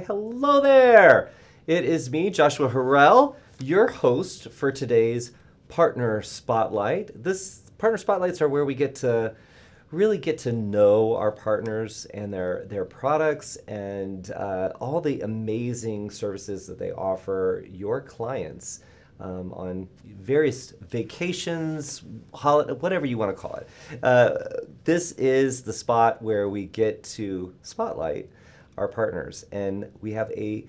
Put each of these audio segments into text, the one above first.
hello there. It is me, Joshua Harrell, your host for today's Partner Spotlight. This Partner Spotlights are where we really get to know our partners and their products and all the amazing services that they offer your clients on various vacations, whatever you want to call it. This is the spot where we get to spotlight our partners, and we have I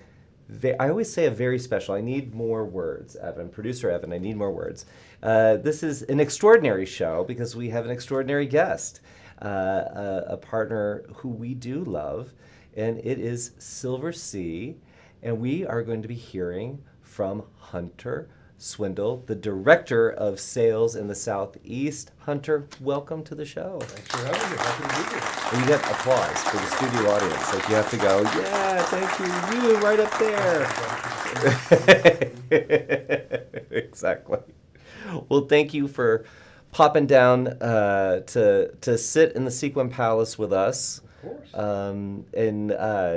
always say a very special, I need more words, Evan, producer Evan, I need more words. This is an extraordinary show because we have an extraordinary guest, a partner who we do love, and it is Silversea, and we are going to be hearing from Hunter Swindle, the Director of Sales in the Southeast. Hunter, welcome to the show. Thanks for having me. Happy to be here. And you get applause for the studio audience. Like you have to go, yeah, thank you, right up there. Exactly. Well, thank you for popping down to sit in the Sequin Palace with us. Of course. And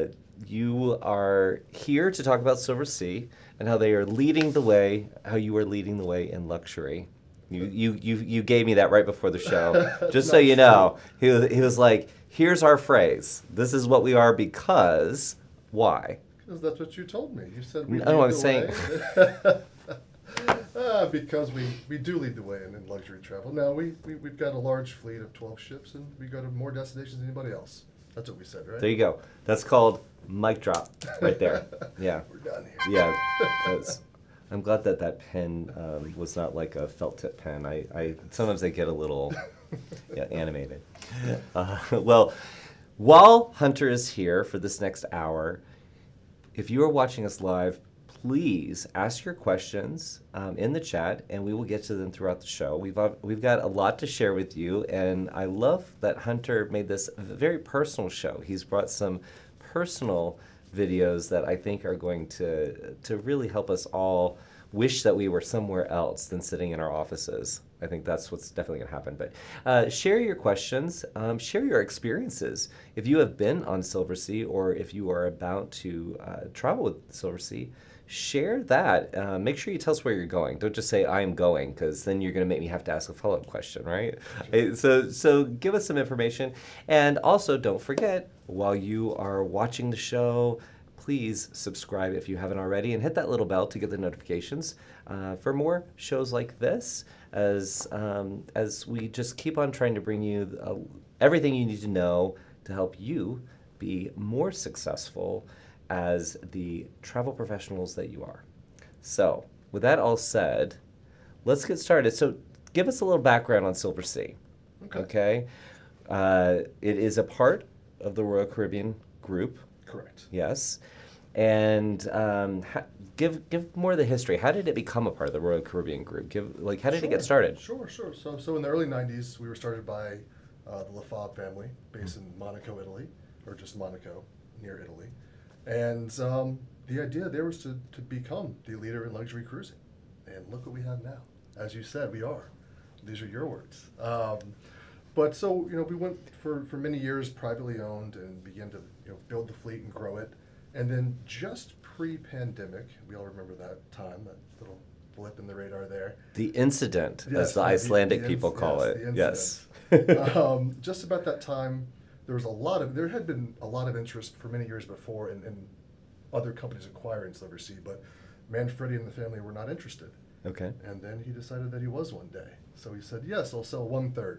you are here to talk about Silversea and how they are leading the way, how you are leading the way in luxury. You gave me that right before the show. Just so you know, he was like, here's our phrase. This is what we are because, why? Because that's what you told me. You said we No, lead I'm saying... because we do lead the way in luxury travel. Now, we've got a large fleet of 12 ships, and we go to more destinations than anybody else. That's what we said, right? There you go. That's called mic drop right there. Yeah. We're done here. Yeah. I'm glad that pen was not like a felt tip pen. I sometimes they get a little animated. Well, while Hunter is here for this next hour, if you are watching us live, please ask your questions in the chat, and we will get to them throughout the show. We've got a lot to share with you, and I love that Hunter made this a very personal show. He's brought some personal videos that I think are going to really help us all wish that we were somewhere else than sitting in our offices. I think that's what's definitely going to happen. But share your questions, share your experiences. If you have been on Silversea or if you are about to travel with Silversea, share that. Make sure you tell us where you're going. Don't just say, I'm going, because then you're going to make me have to ask a follow-up question, right? So give us some information. And also, don't forget, while you are watching the show, please subscribe if you haven't already and hit that little bell to get the notifications for more shows like this as we just keep on trying to bring you everything you need to know to help you be more successful as the travel professionals that you are. So, with that all said, let's get started. So, give us a little background on Silversea. Okay? It is a part of the Royal Caribbean Group. Correct. Yes. And give more of the history. How did it become a part of the Royal Caribbean Group? How did it get started? Sure. So in the early 90s, we were started by the Lafave family, based in Monaco, Italy, or just Monaco, near Italy. And the idea there was to become the leader in luxury cruising. And look what we have now. As you said, we are. These are your words. But so, we went for many years privately owned and began to build the fleet and grow it. And then just pre-pandemic, we all remember that time, that little blip in the radar there. The incident, as the Icelandic people call it. Yes. Just about that time, there had been a lot of interest for many years before in other companies acquiring Silversea, but Manfredi and the family were not interested. Okay. And then he decided that he was one day. So he said, yes, I'll sell 1/3.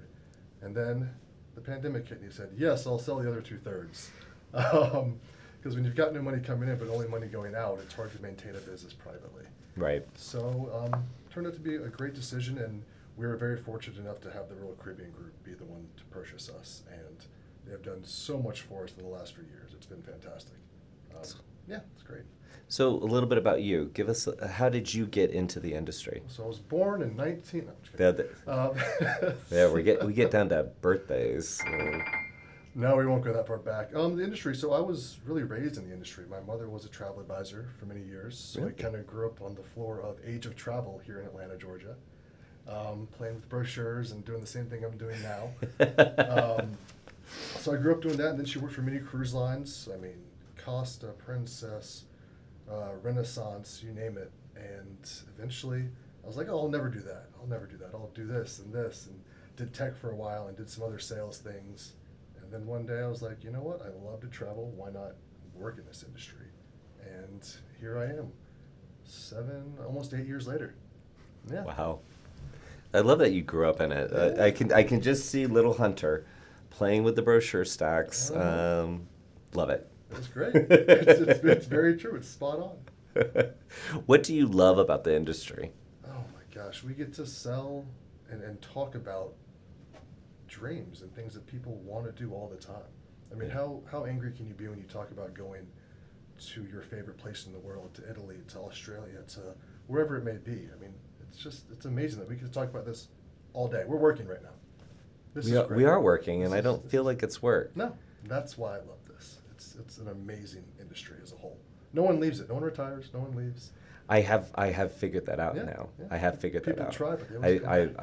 And then the pandemic hit and he said, yes, I'll sell the other 2/3. Because when you've got no money coming in but only money going out, it's hard to maintain a business privately. Right. So turned out to be a great decision, and we were very fortunate enough to have the Royal Caribbean Group be the one to purchase us. And they have done so much for us in the last few years. It's been fantastic. Yeah, it's great. So a little bit about you. Give us, how did you get into the industry? So I was born in 19... No, I'm just kidding. We get down to birthdays. No, we won't go that far back. The industry, so I was really raised in the industry. My mother was a travel advisor for many years, so Really? I kind of grew up on the floor of Age of Travel here in Atlanta, Georgia, playing with brochures and doing the same thing I'm doing now. So I grew up doing that, and then she worked for many cruise lines. I mean, Costa, Princess, Renaissance, you name it. And eventually I was like, oh, I'll never do that. I'll do this, and did tech for a while and did some other sales things. And then one day I was like, you know what? I love to travel. Why not work in this industry? And here I am, almost 8 years later. Yeah. Wow. I love that you grew up in it. I can just see little Hunter playing with the brochure stacks. Love it. It's great. It's very true. It's spot on. What do you love about the industry? Oh my gosh, we get to sell and talk about dreams and things that people want to do all the time. I mean, how angry can you be when you talk about going to your favorite place in the world, to Italy, to Australia, to wherever it may be? I mean, it's amazing that we can talk about this all day. We're working right now. We are working, and I don't feel like it's work. No, that's why I love this. It's an amazing industry as a whole. No one leaves it. No one retires. No one leaves. I have figured that out now. Yeah. I have figured that out. People try, but they always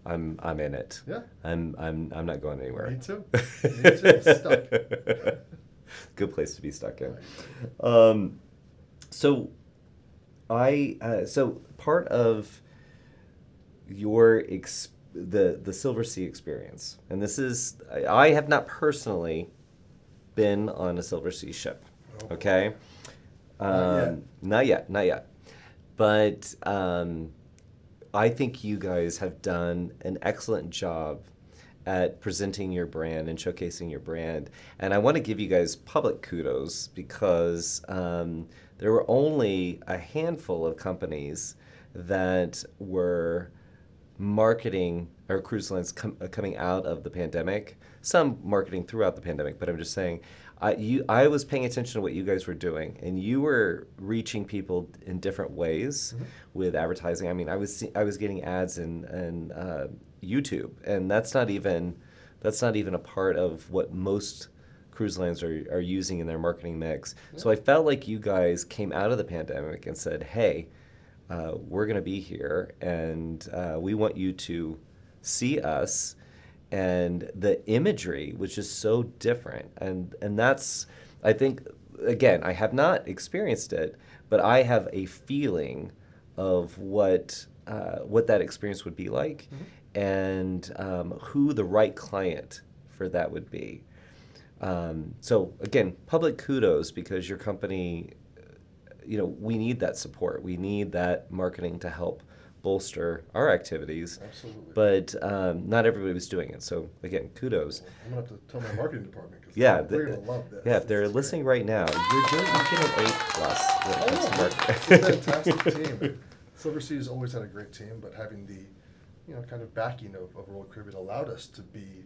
I'm in it. Yeah. I'm not going anywhere. Me too. I'm stuck. Good place to be stuck in. Right. So part of your the Silversea experience, and this is, I have not personally been on a Silversea ship. Oh. Okay. Not yet. But I think you guys have done an excellent job at presenting your brand and showcasing your brand. And I want to give you guys public kudos because there were only a handful of companies that were marketing or cruise lines coming out of the pandemic. Some marketing throughout the pandemic, but I'm just saying, I was paying attention to what you guys were doing, and you were reaching people in different ways with advertising. I mean, I was getting ads in YouTube, and that's not even a part of what most cruise lines are using in their marketing mix. Yeah. So I felt like you guys came out of the pandemic and said, "Hey, we're going to be here, and we want you to see us." And the imagery was just so different, and that's, I think, again, I have not experienced it, but I have a feeling of what that experience would be like, and who the right client for that would be. So again, public kudos, because your company, we need that support. We need that marketing to help bolster our activities. Absolutely. But not everybody was doing it. So again, kudos. Well, I'm gonna have to tell my marketing department because they're gonna love this. Yeah, if they're listening right now, you get an A+ when it comes to marketing. It's a fantastic team. Silversea's always had a great team, but having the kind of backing of Royal Caribbean allowed us to be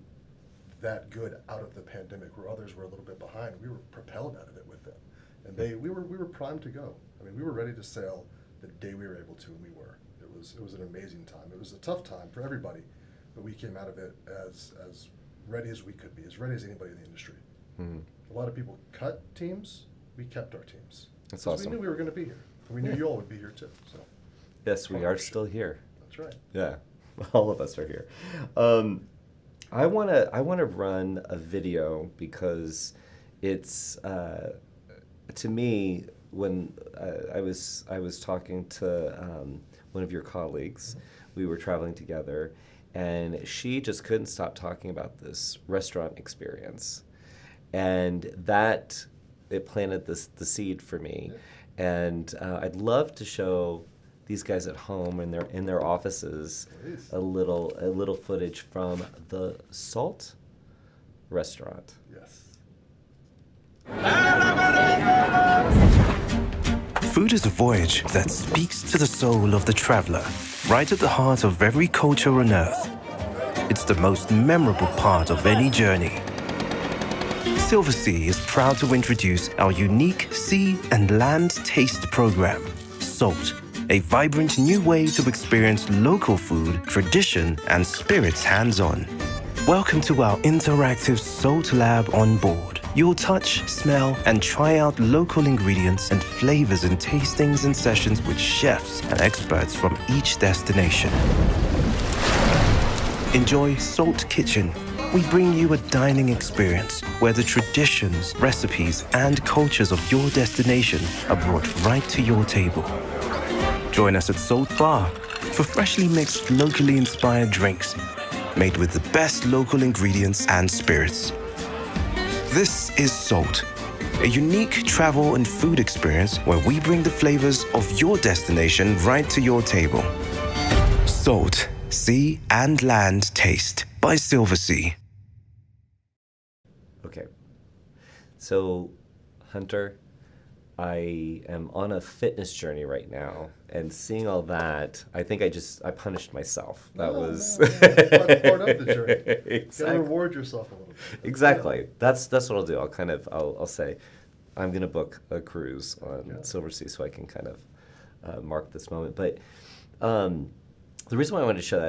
that good out of the pandemic, where others were a little bit behind. We were propelled out of it with them, and we were primed to go. I mean, we were ready to sail the day we were able to, and we were. It was an amazing time. It was a tough time for everybody, but we came out of it as ready as we could be, as ready as anybody in the industry. Mm-hmm. A lot of people cut teams. We kept our teams. That's awesome. We knew we were going to be here. And we knew you all would be here too. So. Yes, we are still here. That's right. Yeah, all of us are here. I wanna run a video because it's to me, when I was talking to one of your colleagues, we were traveling together, and she just couldn't stop talking about this restaurant experience, and that it planted the seed for me. And I'd love to show these guys at home in their offices a little footage from the Salt restaurant. Yes. Food is a voyage that speaks to the soul of the traveler, right at the heart of every culture on Earth. It's the most memorable part of any journey. Silversea is proud to introduce our unique sea and land taste program, Salt, a vibrant new way to experience local food, tradition, and spirits hands-on. Welcome to our interactive Salt Lab on board. You'll touch, smell, and try out local ingredients and flavors in tastings and sessions with chefs and experts from each destination. Enjoy Salt Kitchen, we bring you a dining experience where the traditions, recipes, and cultures of your destination are brought right to your table. Join us at Salt Bar for freshly mixed, locally inspired drinks made with the best local ingredients and spirits. This is Salt, a unique travel and food experience where we bring the flavors of your destination right to your table. Salt, Sea and Land Taste by Silversea. Okay. So, Hunter, I am on a fitness journey right now, and seeing all that, I think I punished myself. That was That's part of the journey. Exactly. You gotta reward yourself a little bit. Exactly. That's what I'll do. I'll say, I'm gonna book a cruise on Silversea so I can kind of mark this moment. But the reason why I wanted to show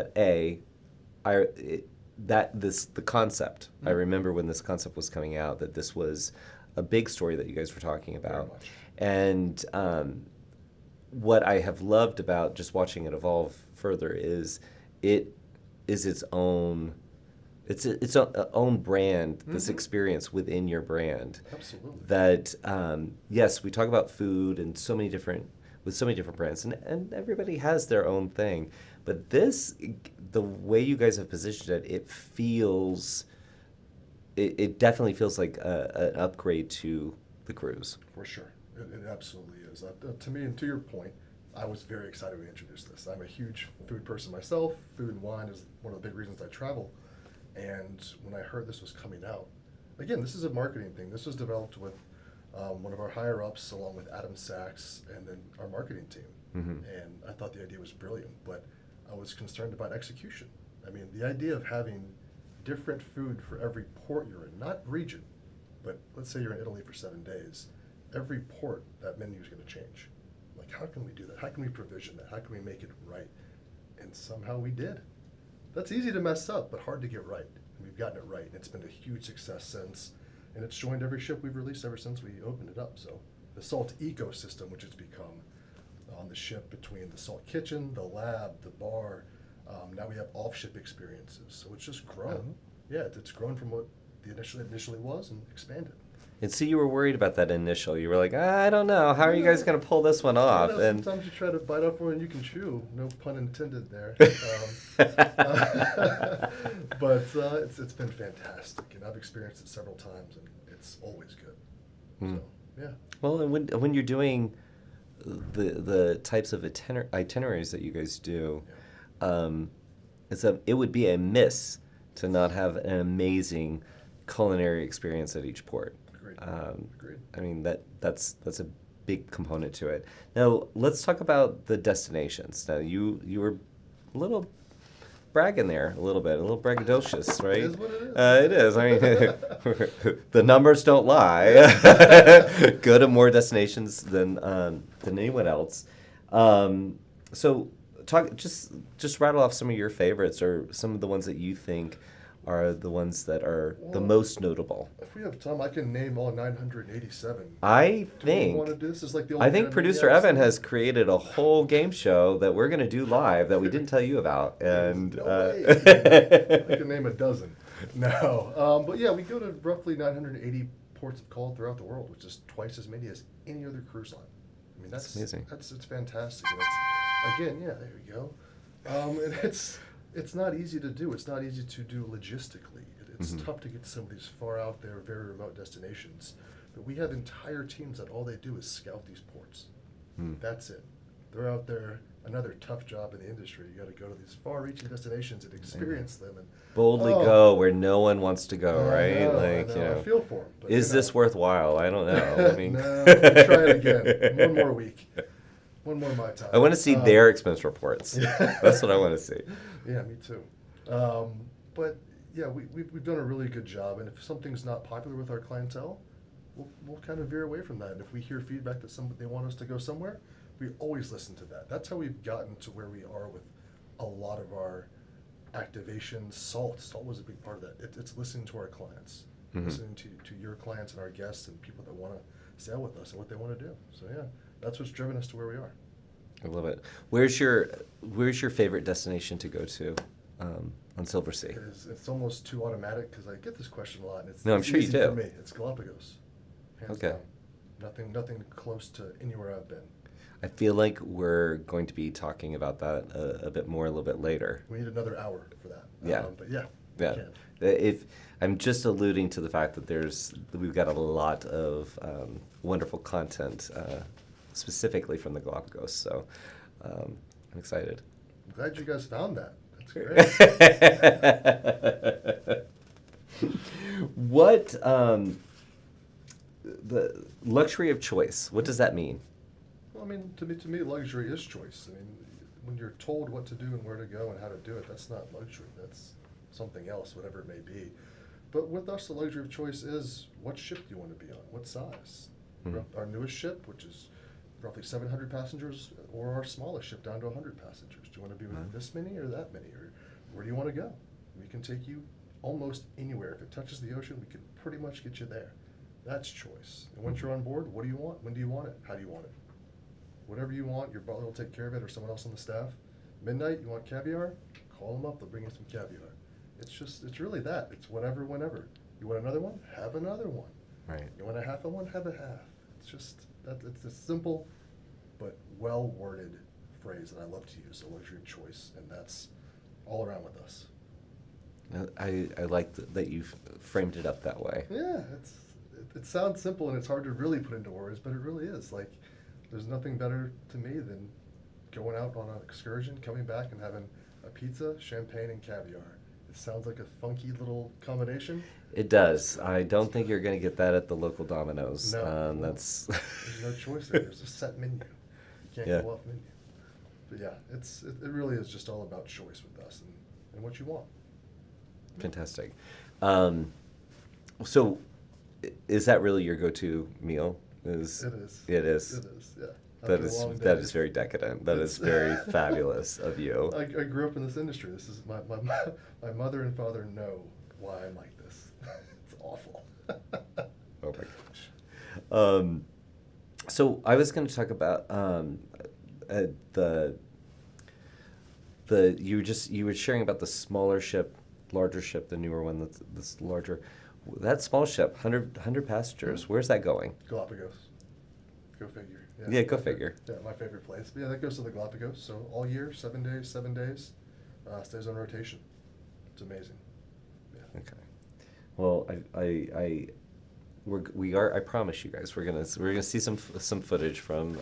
that, the concept. I remember when this concept was coming out that this was a big story that you guys were talking about, and what I have loved about just watching it evolve further is it is its own own brand. This experience within your brand. Absolutely. That yes, we talk about food and so many different brands, and everybody has their own thing. But this, the way you guys have positioned it, it definitely feels like an upgrade to the cruise. For sure. It absolutely is. To me, and to your point, I was very excited to introduce this. I'm a huge food person myself. Food and wine is one of the big reasons I travel. And when I heard this was coming out, again, this is a marketing thing. This was developed with one of our higher ups, along with Adam Sachs, and then our marketing team. And I thought the idea was brilliant, but I was concerned about execution. I mean, the idea of having different food for every port you're in, not region, but let's say you're in Italy for 7 days, every port, that menu is going to change. Like, how can we do that? How can we provision that? How can we make it right? And somehow we did. That's easy to mess up, but hard to get right. And we've gotten it right. And it's been a huge success since. And it's joined every ship we've released ever since we opened it up. So the Salt ecosystem, which it's become on the ship between the Salt kitchen, the lab, the bar, now we have off-ship experiences. So it's just grown. Yeah, it's grown from what the initially was and expanded. And so you were worried about that initial. You were like, I don't know. How are you guys going to pull this one off? And sometimes you try to bite off one you can chew. No pun intended there. But it's been fantastic, and I've experienced it several times, and it's always good. So, yeah. Well, and when you're doing the types of itineraries that you guys do, it would be a miss to not have an amazing culinary experience at each port. Agreed. I mean, that's a big component to it. Now, let's talk about the destinations. Now, you were a little bragging there, a little braggadocious, right? It is what it is. It is. I mean, the numbers don't lie. Go to more destinations than anyone else. So, just rattle off some of your favorites, or some of the ones that you think are the ones that are the most notable. If we have time, I can name all 987. I Do we think want to do this? Is like the old I think Animaniacs producer Evan thing? has created a whole game show that we're going to do live that we didn't tell you about. And No way. I can name a dozen. No. But yeah, we go to roughly 980 ports of call throughout the world, which is twice as many as any other cruise line. I mean, that's amazing. It's fantastic. And it's, again, yeah, there we go. And it's not easy to do. It's not easy to do logistically. It's tough to get to some of these far out there, very remote destinations. But we have entire teams that all they do is scout these ports. That's it. They're out there. Another tough job in the industry. You got to go to these far-reaching destinations and experience them and boldly go where no one wants to go, right? I know. I feel for them. Is this worthwhile? I don't know. I mean, no, we'll try it again. One more week. One more my time. I want to see their expense reports. That's what I want to see. Yeah, me too. But yeah, we've done a really good job. And if something's not popular with our clientele, we'll kind of veer away from that. And if we hear feedback that they want us to go somewhere, we always listen to that. That's how we've gotten to where we are with a lot of our activations. Salt was a big part of that. It's listening to our clients, listening to your clients and our guests and people that want to sail with us and what they want to do. So yeah, that's what's driven us to where we are. I love it. Where's your favorite destination to go to on on Silversea? It's almost too automatic because I get this question a lot, and it's No, I'm it's sure you easy do. for me. It's Galapagos, hands Okay. down. Nothing close to anywhere I've been. I feel like we're going to be talking about that a bit more a little bit later. We need another hour for that. Yeah. But yeah, we Yeah. can. If I'm just alluding to the fact that we've got a lot of wonderful content specifically from the Galapagos, so I'm excited. I'm glad you guys found that. That's great. What the luxury of choice? What does that mean? Well, I mean, to me, luxury is choice. I mean, when you're told what to do and where to go and how to do it, that's not luxury. That's something else, whatever it may be. But with us, the luxury of choice is what ship do you want to be on? What size? Mhm. Our newest ship, which is roughly 700 passengers, or our smallest ship down to 100 passengers. Do you want to be with Wow. this many or that many? Or where do you want to go? We can take you almost anywhere. If it touches the ocean, we can pretty much get you there. That's choice. And once you're on board, what do you want? When do you want it? How do you want it? Whatever you want, your butler will take care of it, or someone else on the staff. Midnight, you want caviar? Call them up, they'll bring you some caviar. It's really that. It's whatever, whenever. You want another one? Have another one. Right. You want a half of one? Have a half. It's just, it's a simple but well-worded phrase that I love to use, a luxury of choice, and that's all around with us. I like that you've framed it up that way. Yeah, it sounds simple and it's hard to really put into words, but it really is. Like, there's nothing better to me than going out on an excursion, coming back and having a pizza, champagne, and caviar. It sounds like a funky little combination. It does. I don't think you're going to get that at the local Domino's. No, That's there's no choice there. There's a set menu. You can't Yeah. go off menu. But yeah, it really is just all about choice with us and what you want. fantastic. So, is that really your go-to meal? It is. It is. It is, yeah. That After a is long that day. is very decadent. That is It's- very fabulous of you. I grew up in this industry. This is my mother and father know why I'm like this. It's awful. Oh my gosh. So I was going to talk about the you were sharing about the smaller ship, larger ship, the newer one that's larger. That small ship, 100 passengers. Where's that going? Galapagos. Go figure. Yeah, go figure. Yeah, my favorite place. But yeah, that goes to the Galapagos. So all year, 7 days, stays on rotation. It's amazing. Yeah. Okay. Well, we are. I promise you guys, we're gonna see some footage from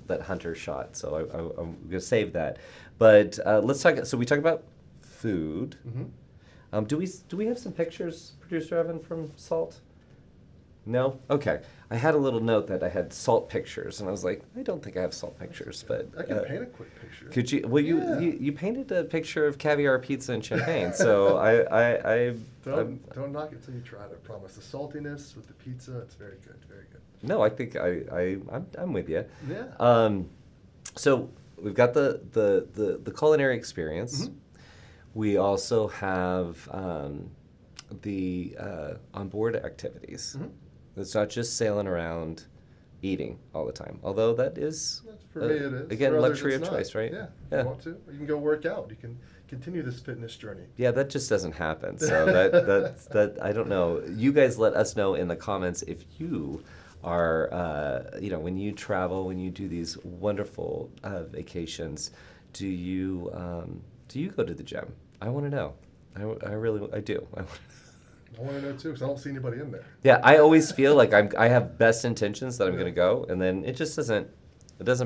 that hunter shot. So I'm gonna save that. But let's talk. So we talk about food. Mm-hmm. Do we have some pictures, Producer Evan, from Salt? No? Okay. I had a little note that I had Salt pictures, and I was like, I don't think I have Salt pictures, but I can paint a quick picture. could you? Well, Yeah. you painted a picture of caviar, pizza, and champagne. So I'm- Don't knock it till you try it. I promise. The saltiness with the pizza, it's very good. Very good. no, I think I'm with you. Yeah. So we've got the culinary experience. Mhm. We also have the onboard activities. Mhm. It's not just sailing around eating all the time, although that is, For me, it is. again, For others, luxury of it's not. choice, right? Yeah. If Yeah. you want to, you can go work out. You can continue this fitness journey. Yeah, that just doesn't happen. So that I don't know. You guys let us know in the comments if you are, when you travel, when you do these wonderful vacations, do you go to the gym? I want to know. I do. I want to know too, because I don't see anybody in there. Yeah, I always feel like I have best intentions that I'm going to go, and then it just doesn't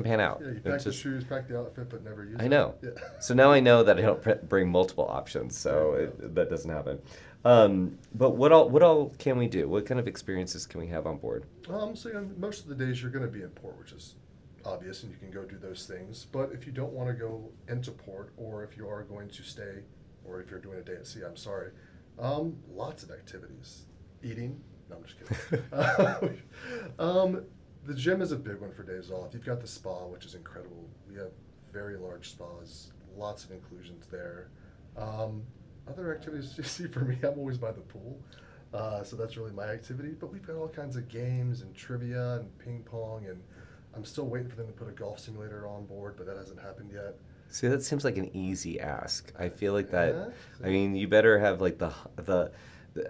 pan out. Yeah, you It pack the just- shoes, pack the outfit, but never use it. I know. Yeah. So now I know that I don't bring multiple options, so There you go. that doesn't happen. But what all can we do? What kind of experiences can we have on board? Most of the days you're going to be in port, which is obvious, and you can go do those things. But if you don't want to go into port, or if you are going to stay, or if you're doing a day at sea, I'm sorry, lots of activities. Eating. No, I'm just kidding. The gym is a big one for days off. You've got the spa, which is incredible. We have very large spas, lots of inclusions there. Other activities you see for me, I'm always by the pool. So that's really my activity. But we've got all kinds of games and trivia and ping pong, and I'm still waiting for them to put a golf simulator on board, but that hasn't happened yet. See, that seems like an easy ask. I feel like that. Yeah. I mean, you better have like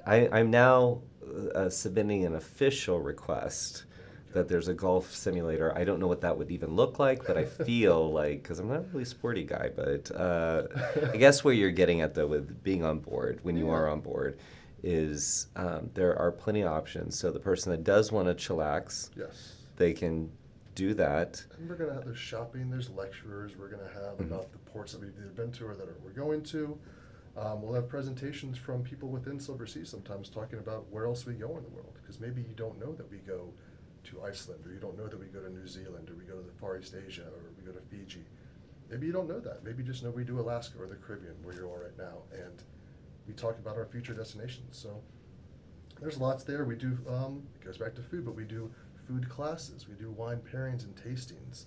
I'm now submitting an official request that there's a golf simulator. I don't know what that would even look like, but I feel like, because I'm not a really sporty guy, but I guess where you're getting at though with being on board, when you are on board, is there are plenty of options. So the person that does want to chillax, Yes. they can do that. And we're going to have, there's shopping, there's lecturers we're going to have about the ports that we've either been to or that we're going to. We'll have presentations from people within Silversea sometimes talking about where else we go in the world. Because maybe you don't know that we go to Iceland, or you don't know that we go to New Zealand, or we go to the Far East Asia, or we go to Fiji. Maybe you don't know that. Maybe you just know we do Alaska or the Caribbean, where you are right now. And we talk about our future destinations. So there's lots there. We do, it goes back to food, but we do food classes. We do wine pairings and tastings.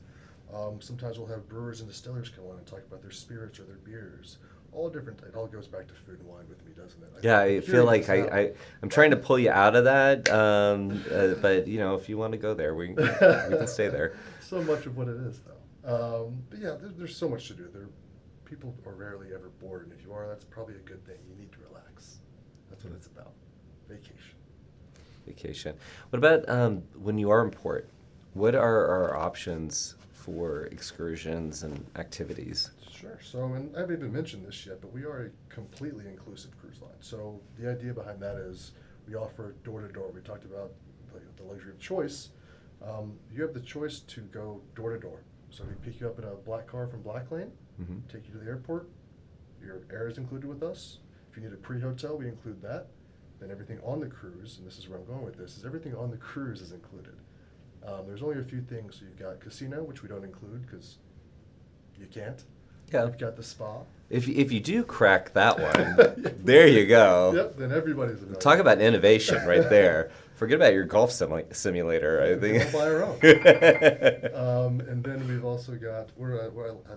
Sometimes we'll have brewers and distillers come on and talk about their spirits or their beers. All different. It all goes back to food and wine with me, doesn't it? Yeah, I feel like I'm trying to pull you out of that, but you know, if you want to go there, we can stay there. So much of what it is, though. But yeah, there's so much to do. People are rarely ever bored, and if you are, that's probably a good thing. You need to relax. That's what it's about. Vacation. Vacation. What about when you are in port? What are our options for excursions and activities? Sure. So, and I haven't even mentioned this yet, but we are a completely inclusive cruise line. So the idea behind that is we offer door-to-door. We talked about the luxury of choice. You have the choice to go door-to-door. So we pick you up in a black car from Black Lane, take you to the airport. Your air is included with us. If you need a pre-hotel, we include that. Then everything on the cruise, and this is where I'm going with this, is everything on the cruise is included. There's only a few things. So you've got casino, which we don't include because you can't. Yeah. You've got the spa. If you do crack that one, there you go. Yep, then everybody's invited. Talk about innovation right there. Forget about your golf simulator. I think. We'll buy our own. And then we've also got where I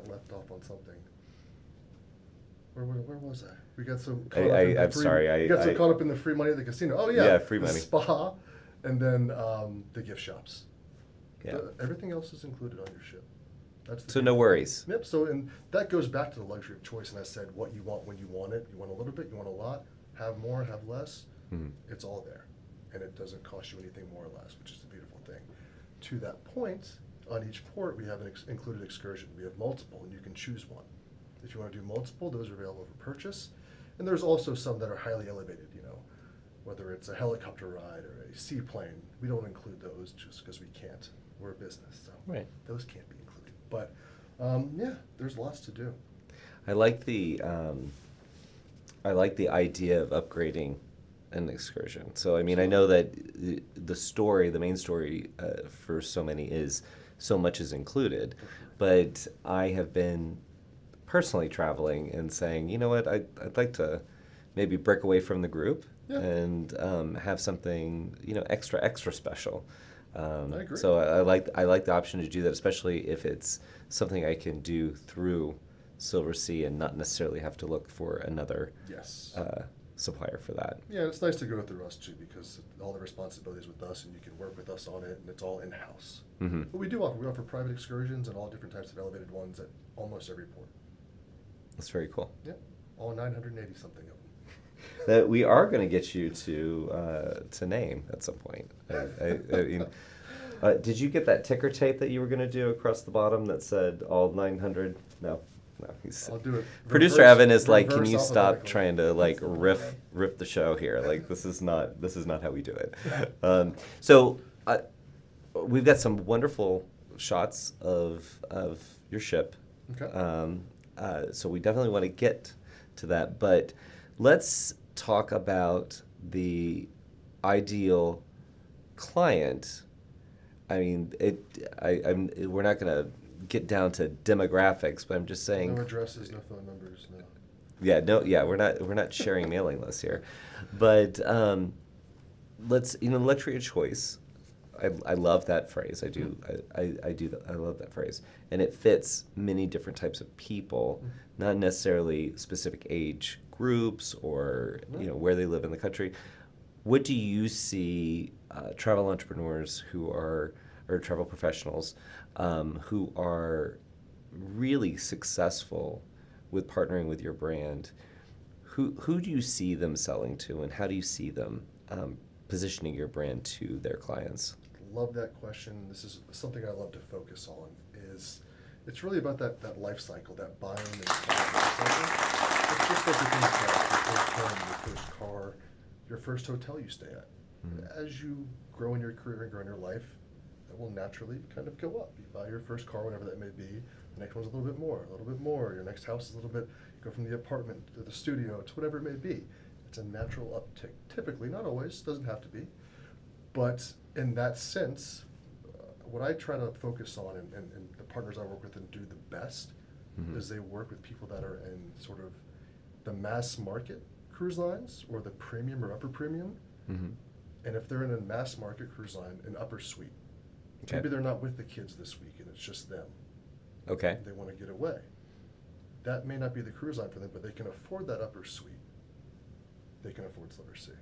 left off on something. Where was I? We got so caught up in the I'm free, sorry. we got so caught up in the free money at the casino. Oh yeah, Yeah, free the money. spa, and then the gift shops. Yeah. Everything else is included on your ship. That's the So no worries. Yep. So and that goes back to the luxury of choice. And I said, what you want when you want it. You want a little bit. You want a lot. Have more. Have less. It's all there, and it doesn't cost you anything more or less, which is the beautiful thing. To that point, on each port we have an included excursion. We have multiple, and you can choose one. If you want to do multiple, those are available for purchase. And there's also some that are highly elevated. You know, whether it's a helicopter ride or a seaplane. We don't include those just because we can't. We're a business, so Right. those can't be included. But yeah, there's lots to do. I like the idea of upgrading an excursion. So I mean, I know that the main story for so many is so much is included, but I have been personally traveling and saying, you know what, I'd like to maybe break away from the group and have something extra special. I agree. So I like the option to do that, especially if it's something I can do through Silversea and not necessarily have to look for another supplier for that. Yeah, it's nice to go through us too because all the responsibilities with us and you can work with us on it and it's all in-house. But we offer private excursions and all different types of elevated ones at almost every port. That's very cool. Yeah, all 980 something of them. That we are going to get you to name at some point. I mean, did you get that ticker tape that you were going to do across the bottom that said all 900? No. I'll do it. Producer Evan is like, can reverse you stop alphabetically. trying to like riff the show here? Like this is not how we do it. So we've got some wonderful shots of your ship. Okay. So we definitely want to get to that, but let's talk about the ideal client. I mean, we're not going to get down to demographics, but I'm just saying. No addresses, no phone numbers, no. Yeah, we're not sharing mailing lists here, but let's luxury of choice. I love that phrase. I do. I love that phrase, and it fits many different types of people, not necessarily specific age groups or where they live in the country. What do you see travel entrepreneurs or travel professionals who are really successful with partnering with your brand, who do you see them selling to, and how do you see them positioning your brand to their clients? Love that question. This is something I love to focus on. Is it's really about that life cycle, that buying and selling life cycle. It's just like your first home, your first car, your first hotel you stay at. As you grow in your career and grow in your life, that will naturally kind of go up. You buy your first car, whatever that may be. The next one's a little bit more, a little bit more. Your next house is a little bit. You go from the apartment to the studio to whatever it may be. It's a natural uptick. Typically, not always. Doesn't have to be. But in that sense, what I try to focus on and the partners I work with and do the best is they work with people that are in sort of the mass market cruise lines or the premium or upper premium. And if they're in a mass market cruise line, an upper suite, maybe they're not with the kids this week and it's just them. Okay. They want to get away. That may not be the cruise line for them, but they can afford that upper suite. They can afford Silversea.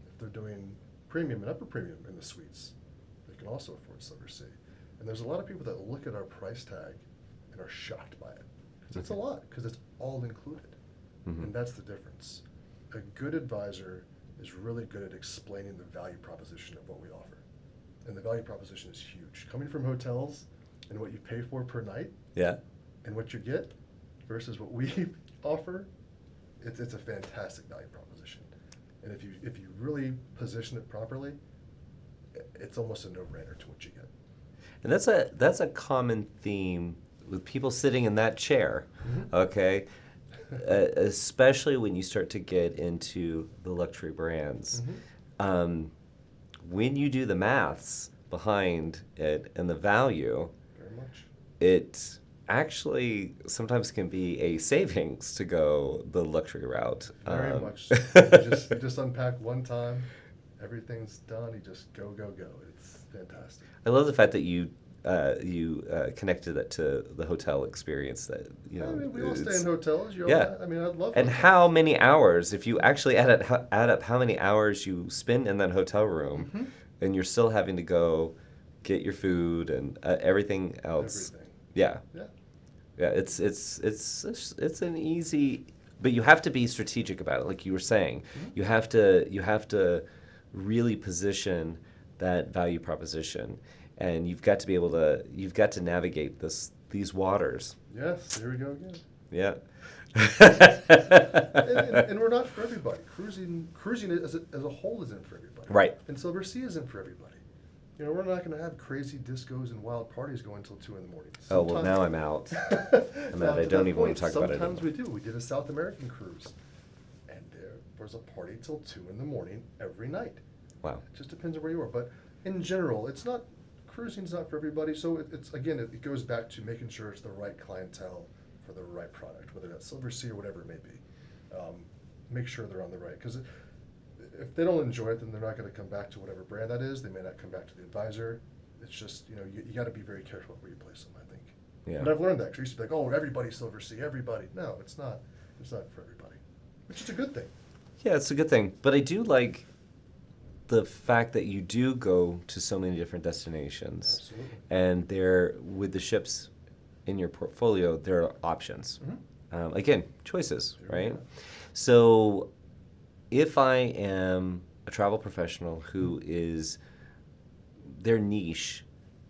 If they're doing premium and upper premium in the suites, they can also afford Silversea. And there's a lot of people that look at our price tag and are shocked by it. Because it's a lot, because it's all included. And that's the difference. A good advisor is really good at explaining the value proposition of what we offer. And the value proposition is huge. Coming from hotels and what you pay for per night, and what you get versus what we offer, it's a fantastic value proposition. And if you really position it properly, it's almost a no-brainer to what you get. And that's a common theme with people sitting in that chair, okay? Especially when you start to get into the luxury brands. When you do the maths behind it and the value, Very much. it actually sometimes can be a savings to go the luxury route. Very much. You just unpack one time, everything's done. You just go. It's fantastic. I love the fact that you connected that to the hotel experience. That I mean, we all stay in hotels. I mean, I love. And hotels. how many hours? If you actually add up how many hours you spend in that hotel room, and you're still having to go get your food and everything else. Everything. Yeah. It's an easy, but you have to be strategic about it, like you were saying. You have to really position that value proposition, and you've got to navigate these waters. Yes, here we go again. Yeah. and we're not for everybody. Cruising as a whole isn't for everybody. Right. And Silversea isn't for everybody. You know, we're not going to have crazy discos and wild parties going until 2 in the morning. Oh, well, now I'm out. I don't even want to talk about it Sometimes we do. We did a South American cruise, and there was a party till 2 in the morning every night. Wow. It just depends on where you are. But in general, cruising's not for everybody. So it goes back to making sure it's the right clientele for the right product, whether that's Silversea or whatever it may be. Make sure they're on the right, because if they don't enjoy it, then they're not going to come back to whatever brand that is. They may not come back to the advisor. It's just, you got to be very careful where you place them, I think. Yeah. And I've learned that. 'Cause I used to be like, oh, everybody's Silversea, everybody. No, it's not. It's not for everybody, which is a good thing. Yeah, it's a good thing. But I do like the fact that you do go to so many different destinations. Absolutely. And with the ships in your portfolio, there are options. Again, choices, right? So if I am a travel professional who is, their niche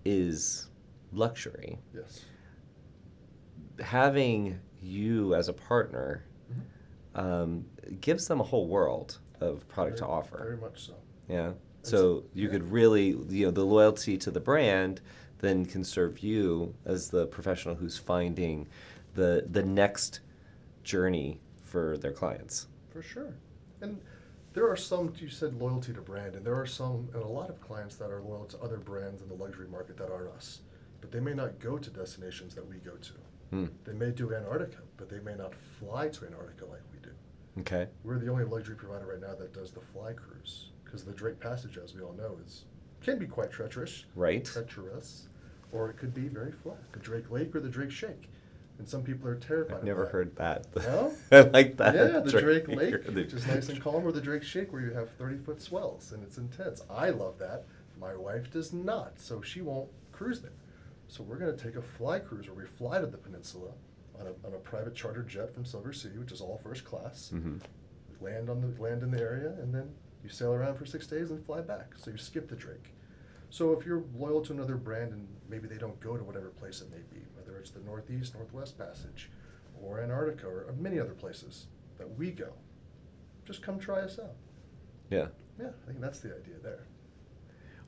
is luxury, Yes. having you as a partner gives them a whole world of product to offer. Very much so. Yeah. So you could really, the loyalty to the brand then can serve you as the professional who's finding the next journey for their clients. For sure. And there are some, you said loyalty to brand, and there are some, and a lot of clients that are loyal to other brands in the luxury market that aren't us. But they may not go to destinations that we go to. They may do Antarctica, but they may not fly to Antarctica like we do. Okay. We're the only luxury provider right now that does the fly cruise, because the Drake Passage, as we all know, can be quite treacherous. Right. Treacherous. Or it could be very flat, the Drake Lake or the Drake Shake. And some people are terrified I've of never that. heard that. No? I like that. Yeah, the Drake Lake, The- which is nice and calm, or the Drake Shake, where you have 30-foot swells, and it's intense. I love that. My wife does not, so she won't cruise there. So we're going to take a fly cruise where we fly to the peninsula on a private chartered jet from Silversea, which is all first class. Mm-hmm. Land in the area, and then you sail around for 6 days and fly back. So you skip the Drake. So if you're loyal to another brand and maybe they don't go to whatever place it may be, whether it's the Northeast, Northwest Passage, or Antarctica, or many other places that we go, just come try us out. Yeah. Yeah, I think that's the idea there.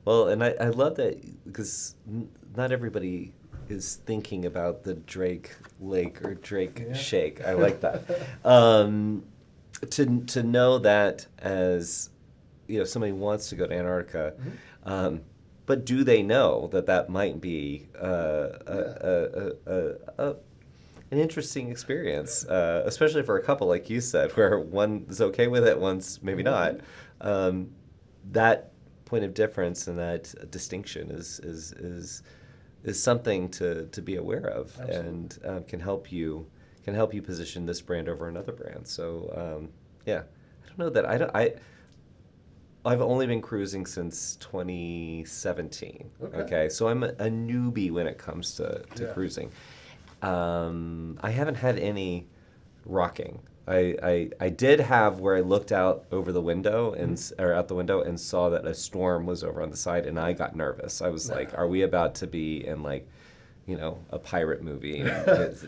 Well, and I love that because not everybody is thinking about the Drake Lake or Drake Shake. I like that. To know that as somebody wants to go to Antarctica, but do they know that might be an interesting experience, especially for a couple like you said, where one is okay with it, one's maybe not. That point of difference and that distinction is something to be aware of. Absolutely. And can help you position this brand over another brand. So I don't know that I've only been cruising since 2017. Okay, so I'm a newbie when it comes to cruising. I haven't had any rocking. I did have where I looked out over the window or out the window and saw that a storm was over on the side, and I got nervous. I was like, "Are we about to be in a pirate movie?"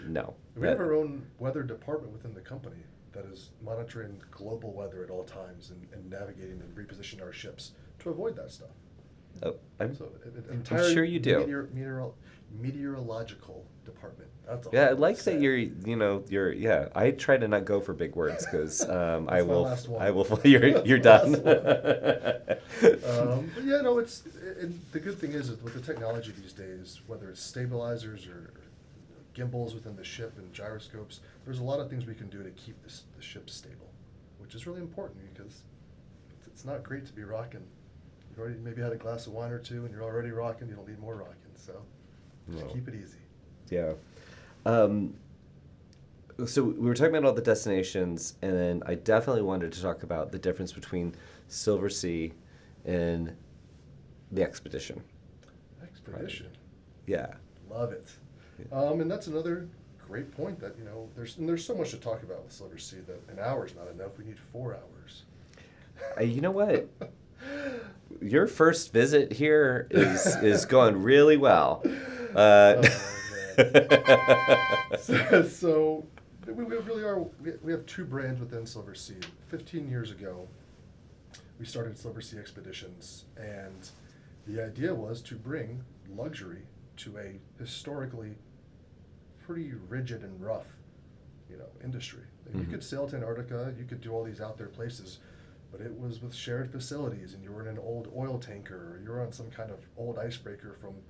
No. We have our own weather department within the company that is monitoring global weather at all times and navigating and repositioning our ships to avoid that stuff. Oh, I'm sure you do. Meteorological department. That's all. Yeah, I like that you're. I try to not go for big words because I will. You're done. But it's the good thing is with the technology these days, whether it's stabilizers or gimbals within the ship and gyroscopes, there's a lot of things we can do to keep the ship stable, which is really important because it's not great to be rocking. You've already maybe had a glass of wine or two and you're already rocking. You don't need more rocking, so just keep it easy. Yeah. So we were talking about all the destinations, and then I definitely wanted to talk about the difference between Silversea and the Expedition. Expedition. Right. Yeah. Love it. Yeah. And that's another great point that there's so much to talk about with Silversea that an hour is not enough. We need 4 hours. You know what? Your first visit here is going really well. So we really are. We have 2 brands within Silversea. 15 years ago, we started Silversea Expeditions, and the idea was to bring luxury to a historically pretty rigid and rough, industry. You could sail to Antarctica, you could do all these out there places, but it was with shared facilities, and you were in an old oil tanker, or you were on some kind of old icebreaker from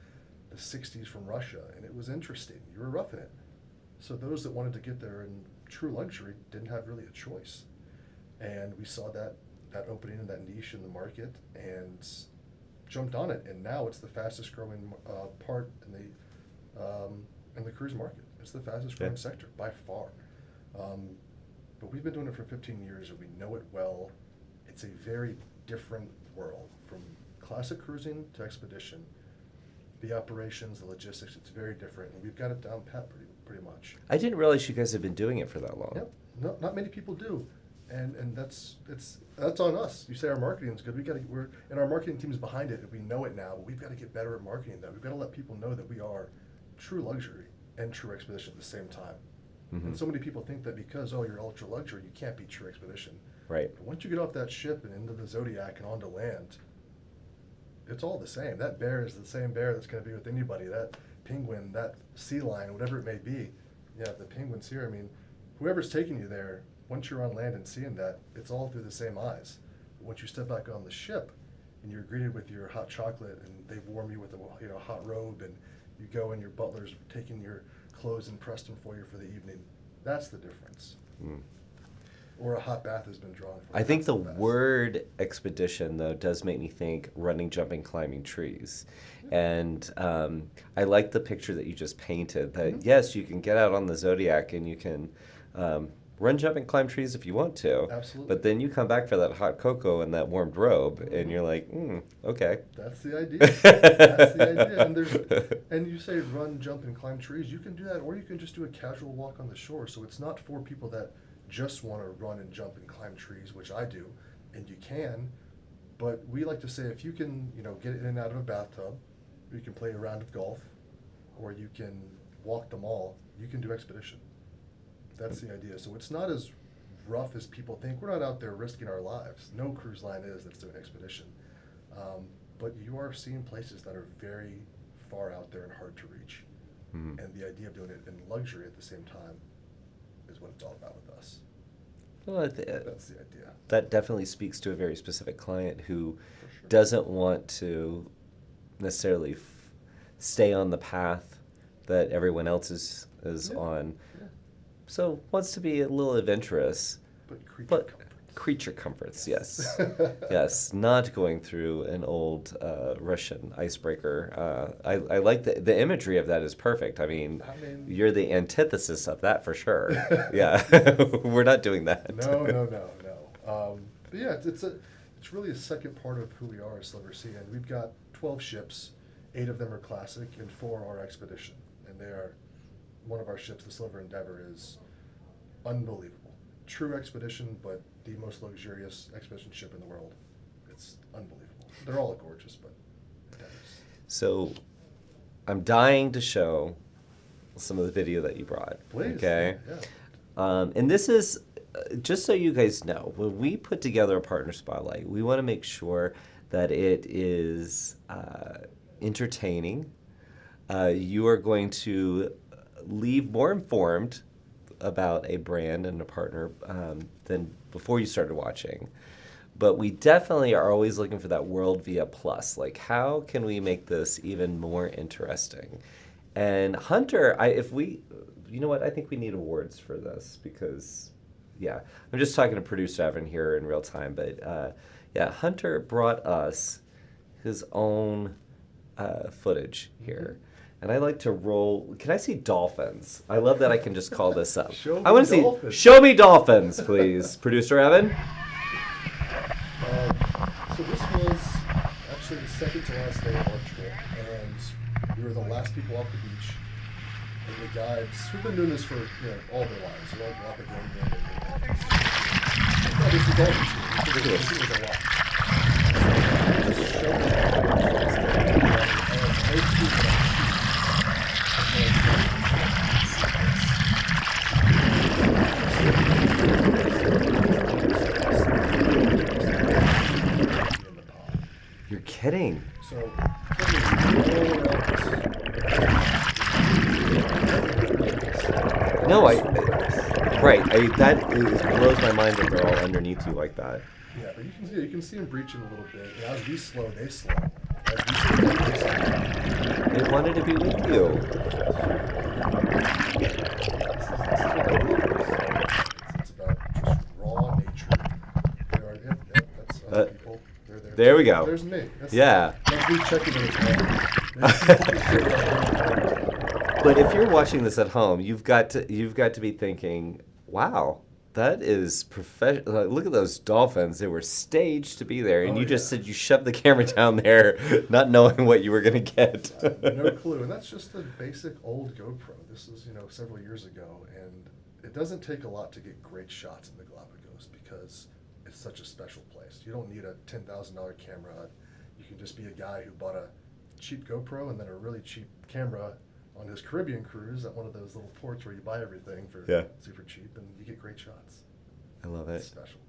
the 60s from Russia, and it was interesting. You were roughing it. So those that wanted to get there in true luxury didn't have really a choice. And we saw that opening and that niche in the market and jumped on it. And now it's the fastest growing part in the cruise market. It's the fastest growing sector by far. But we've been doing it for 15 years and we know it well. It's a very different world from classic cruising to expedition. The operations, the logistics, it's very different, and we've got it down pat pretty much. I didn't realize you guys have been doing it for that long. Yep. No, not many people do, and that's on us. You say our marketing is good. And our marketing team's behind it, and we know it now. But we've got to get better at marketing that. We've got to let people know that we are true luxury and true expedition at the same time. Mm-hmm. And so many people think that because you're ultra luxury, you can't be true expedition. Right. But once you get off that ship and into the Zodiac and onto land, it's all the same. That bear is the same bear that's going to be with anybody. That penguin, that sea lion, whatever it may be. Yeah, the penguins here. I mean, whoever's taking you there, once you're on land and seeing that, it's all through the same eyes. But once you step back on the ship and you're greeted with your hot chocolate and they warm you with a hot robe, and you go and your butler's taking your clothes and pressed them for you for the evening, that's the difference. Mm. Or a hot bath has been drawn for. I think the word expedition, though, does make me think running, jumping, climbing trees. And I like the picture that you just painted, that, yes, you can get out on the Zodiac and you can run, jump, and climb trees if you want to. Absolutely. But then you come back for that hot cocoa and that warmed robe, and you're like, okay. That's the idea. That's the idea. And you say run, jump, and climb trees. You can do that, or you can just do a casual walk on the shore. So it's not for people that just want to run and jump and climb trees, which I do, and you can. But we like to say if you can, get in and out of a bathtub, or you can play a round of golf, or you can walk the mall, you can do expedition. That's the idea. So it's not as rough as people think. We're not out there risking our lives. No cruise line is that's doing expedition. But you are seeing places that are very far out there and hard to reach. Mm-hmm. And the idea of doing it in luxury at the same time is what it's all about with us. Well, That's the idea. that definitely speaks to a very specific client who For sure. doesn't want to necessarily stay on the path that everyone else is Yeah. on. Yeah. So wants to be a little adventurous, But creature but comforts. creature comforts, yes. Yes, not going through an old Russian icebreaker. I like the imagery of that is perfect. I mean, you're the antithesis of that for sure. Yeah, we're not doing that. No. But yeah, it's really a second part of who we are as Silversea, and we've got 12 ships. 8 of them are classic, and 4 are expedition. And they are, one of our ships, the Silver Endeavor, is unbelievable. True expedition, but the most luxurious expedition ship in the world. It's unbelievable. They're all gorgeous, but Endeavors. So I'm dying to show some of the video that you brought. Please. Okay. Yeah. And this is, just so you guys know, when we put together a partner spotlight, we want to make sure that it is entertaining. You are going to leave more informed about a brand and a partner than before you started watching. But we definitely are always looking for that world via plus. Like, how can we make this even more interesting? And Hunter, you know what? I think we need awards for this because, yeah, I'm just talking to producer Evan here in real time. But yeah, Hunter brought us his own footage here. And I like to roll. Can I see dolphins? I love that I can just call this up. I want to see. Show me dolphins, please, producer Evan. So this was actually the second to last day of our trip, and we were the last people off the beach. And the guides, who've been doing this for all their lives, they're all Galapagos. Oh, there's the dolphins here. Look at this. There's a lot. So I just showed them. You're kidding. So, No, that blows my mind that they're all underneath you like that. yeah, but you can see them breaching a little bit. And as we slow, they slow. As we slow, they slow. They wanted to be with you. It's about just raw nature. That's other people. They're there. There we go. There's me. Yeah. That's me checking in But if you're watching this at home, you've got to be thinking, wow, that is professional. Look at those dolphins. They were staged to be there, and you just said you shoved the camera down there, not knowing what you were going to get. No clue. And that's just a basic old GoPro. This is, several years ago, and it doesn't take a lot to get great shots in the Galapagos because it's such a special place. You don't need a $10,000 camera. You can just be a guy who bought a cheap GoPro and then a really cheap camera on his Caribbean cruise at one of those little ports where you buy everything for super cheap, and you get great shots. I love it. It's special.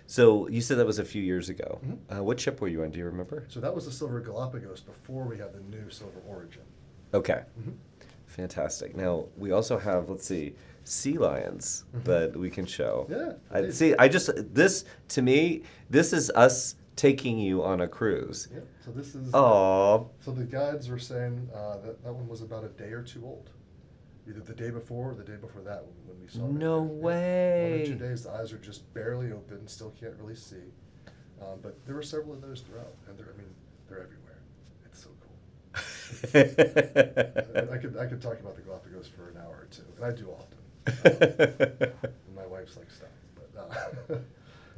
So you said that was a few years ago. Mm-hmm. What ship were you on? Do you remember? So that was the Silver Galapagos before we had the new Silver Origin. Okay. Mm-hmm. Fantastic. Now, we also have, let's see, sea lions that we can show. Yeah. This, to me, this is us taking you on a cruise. Yeah. So this is. Aww. So the guides were saying that one was about a day or two old. Either the day before or the day before that when we saw it. No way. 1 or 2 days, the eyes are just barely open, still can't really see. But there were several of those throughout, and they're everywhere. It's so cool. I could talk about the Galapagos for an hour or two, and I do often. And my wife's like, stop. But,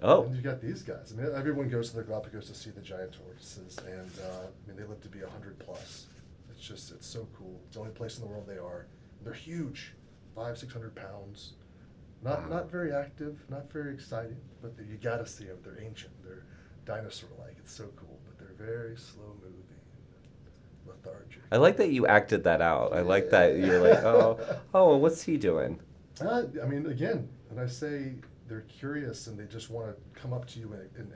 Oh. and you got these guys. I mean, everyone goes to the Galapagos to see the giant tortoises, and I mean, they live to be 100 plus. It's so cool. It's the only place in the world they are. They're huge, 500-600 pounds. Not very active, not very exciting, but you got to see them. They're ancient. They're dinosaur-like. It's so cool, but they're very slow-moving, lethargic. I like that you acted that out. I like that you're like, oh, what's he doing? I mean, again, when I say they're curious and they just want to come up to you and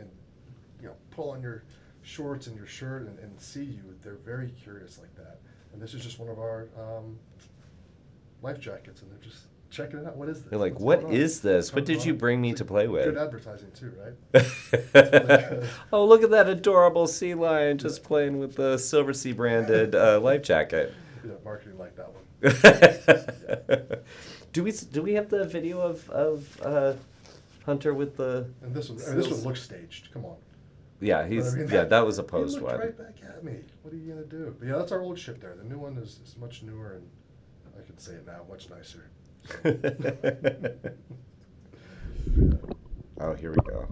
pull on your shorts and your shirt and see you, they're very curious like that. And this is just one of our life jackets, and they're just checking it out. What is this? They're like, What's what going on? is this? Come What did you on. bring me It's to like play with? Good advertising too, right? Oh, look at that adorable sea lion just playing with the Silversea branded life jacket. Yeah, marketing like that one. Do we have the video of Hunter with the? And this one looks staged. Come on. Yeah, that was a He post looked one. right back at me. What are you gonna do? But yeah, that's our old ship there. The new one is much newer, and I can say it now, much nicer. Oh, here we go.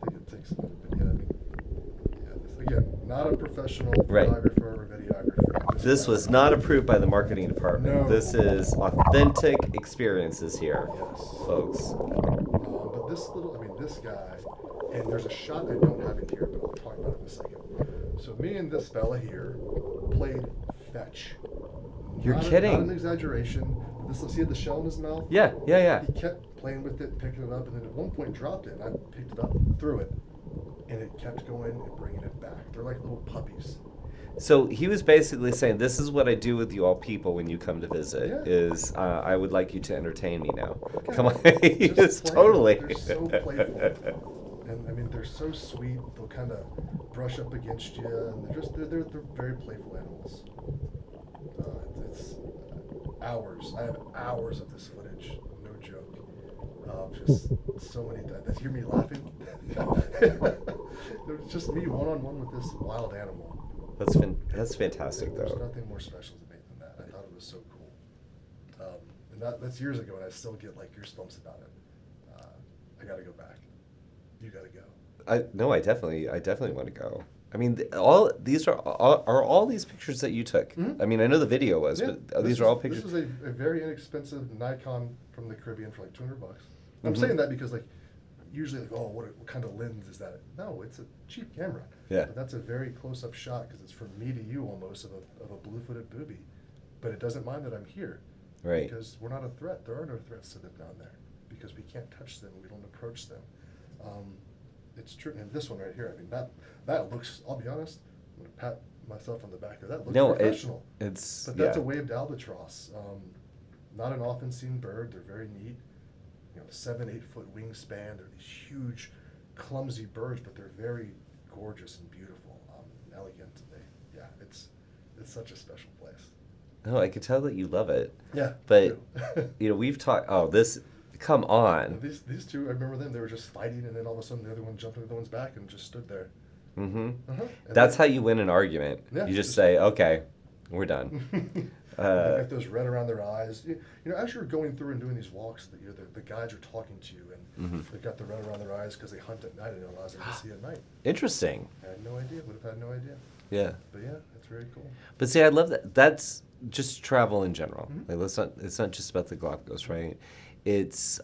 I think it takes a minute, but yeah, I mean, this, again, not a professional Right. photographer or videographer. This was not approved by the marketing department. No. This is authentic experiences here, Yes. folks. But this guy, and there's a shot I don't have in here, but I'll talk about it in a second. So me and this fella here played fetch. You're Not kidding. Not an exaggeration. See the shell in his mouth? Yeah. He kept playing with it, picking it up, and then at one point dropped it, and I picked it up, threw it, and it kept going and bringing it back. They're like little puppies. So he was basically saying, "This is what I do with you all people when you come to visit. Yeah. Is I would like you to entertain me now. Okay. Come on, Just it's play. totally." They're so playful, and I mean they're so sweet. They'll kind of brush up against you, and they're very playful animals. It's hours. I have hours of this footage. No joke. Just so many times. Hear me laughing. There's just me one-on-one with this wild animal. That's fantastic, There's though. nothing more special to me than that. I thought it was so cool. And that's years ago, and I still get like goosebumps about it. I got to go back. You got to go. I definitely want to go. I mean, all these are all these pictures that you took. Mhm. I mean, I know the video was, Yeah, but these are all pictures. This is a very inexpensive Nikon from the Caribbean for like $200. I'm Mhm. saying that because like usually like, oh, what kind of lens is that? No, it's a cheap camera. Yeah. But that's a very close-up shot because it's from me to you almost of a blue-footed booby. But it doesn't mind that I'm here. Right. Because we're not a threat. There are no threats to them down there because we can't touch them. We don't approach them. It's true. And this one right here, I mean, that looks, I'll be honest, I'm going to pat myself on the back there. That looks professional. It's But that's a waved albatross. Not an often seen bird. They're very neat. 7-8 foot wingspan. They're these huge, clumsy birds, but they're very gorgeous and beautiful, and elegant. It's such a special place. No, I could tell that you love it. Yeah. But I do. we've talked. Oh, this. Come on. These two, I remember them. They were just fighting, and then all of a sudden, the other one jumped into the one's back and just stood there. Mm-hmm. Uh-huh. That's how you win an argument. Yeah, You just say, "Okay, we're done." They got those red around their eyes. As you're going through and doing these walks, the guides are talking to you, and Mhm. they've got the red around their eyes because they hunt at night, and it allows them to see at night. Interesting. I had no idea. Would have had no idea. Yeah. But yeah, it's very cool. But see, I love that. That's just travel in general. Mhm. Like, it's not just about the Galapagos, right? It's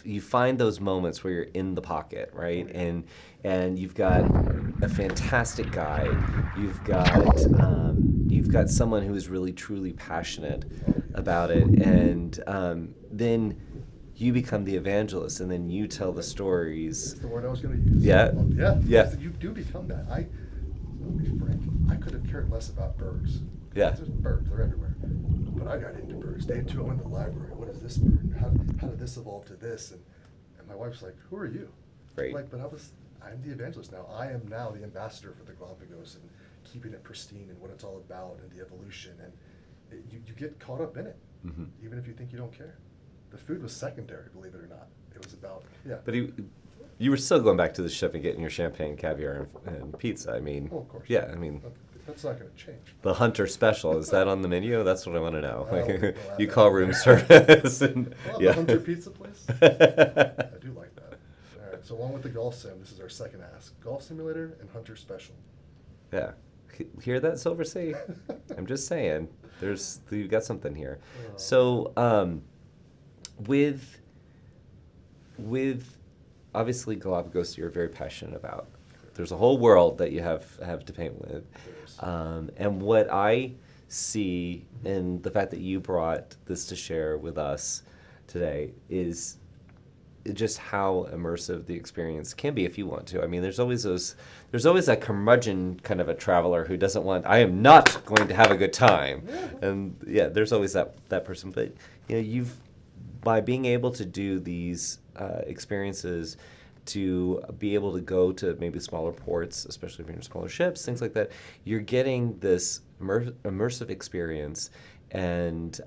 you find those moments where you're in the pocket, right? And you've got a fantastic guide. You've got someone who is really truly passionate about it, and then you become the evangelist, and then you tell the stories. That's the word I was going to use. Yeah? Yeah. Yeah. You do become that. I'll be frank. I could have cared less about birds. Yeah. It's just birds. They're everywhere. But I got into birds. Day 2, I went to the library. What is this bird? How did this evolve to this? And my wife's like, who are you? Right. Like, but I'm the evangelist now. I am now the ambassador for the Galapagos and keeping it pristine and what it's all about and the evolution. And you get caught up in it, Mhm. even if you think you don't care. The food was secondary, believe it or not. It was about, yeah. But you were still going back to the ship and getting your champagne, caviar, and pizza. I mean, Oh, of course. yeah. I mean, That's not going to change. The Hunter Special, is that on the menu? That's what I want to know. I don't think we'll have You that. call room service. And, Well, yeah. the Hunter Pizza place? I do like that. All right, so along with the golf sim, this is our second ask. Golf simulator and Hunter Special. Yeah. Hear that, Silversea? I'm just saying, you've got something here. Oh. So, with obviously Galapagos, you're very passionate about. There's a whole world that you have to paint with. And what I see in the fact that you brought this to share with us today is just how immersive the experience can be if you want to. I mean, there's always a curmudgeon kind of a traveler who doesn't want, I am not going to have a good time. And yeah, there's always that person. But by being able to do these experiences, to be able to go to maybe smaller ports, especially if you're in smaller ships, things like that, you're getting this immersive experience. And